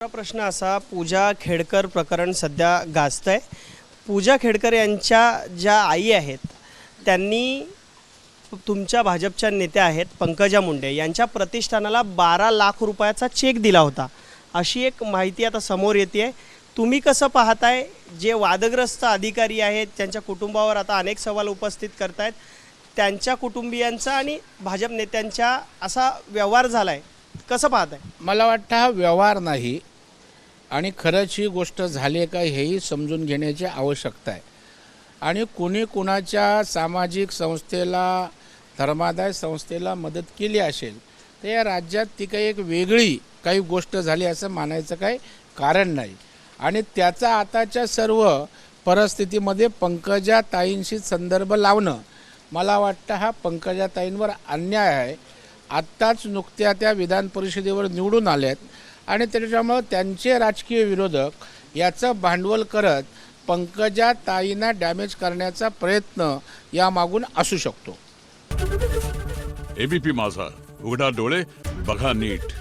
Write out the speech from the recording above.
प्रश्न असा, पूजा खेडकर प्रकरण सध्या गाजतंय। पूजा खेडकर यांच्या ज्या आई आहेत त्यांनी तुमच्या भाजपच्या नेत्या आहेत पंकजा मुंडे यांच्या प्रतिष्ठानाला 12 लाख रुपयाचा चेक दिला होता, अशी एक माहिती आता समोर येते। तुम्ही कसं पाहताय? जे वादग्रस्त अधिकारी आहेत त्यांच्या कुटुंबावर आता अनेक सवाल उपस्थित करतायत, त्यांच्या कुटुंबियांचा आणि भाजप नेत्यांचा असा व्यवहार झालाय, कसं पाहताय? मला वाटतं हा व्यवहार नाही आणि खरंच ही गोष्ट झाली आहे का हेही समजून घेण्याची आवश्यकता आहे। आणि कोणी कुणाच्या सामाजिक संस्थेला धर्मादाय संस्थेला मदत केली असेल तर या राज्यात ती काही एक वेगळी काही गोष्ट झाली असं मानायचं काही कारण नाही। आणि त्याचा आताच्या सर्व परिस्थितीमध्ये पंकजा ताईंशी संदर्भ लावणं मला वाटतं हा पंकजा ताईंवर अन्याय आहे। आत्ताच नुकत्या त्या विधान परिषदेवर निवडून आल्यात आणि त्याच्यामुळे त्यांचे राजकीय विरोधक याचं भांडवल करत पंकजा ताईंना डॅमेज करण्याचा प्रयत्न यामागून असू शकतो। एबीपी माझा, उघडा डोळे बघा नीट।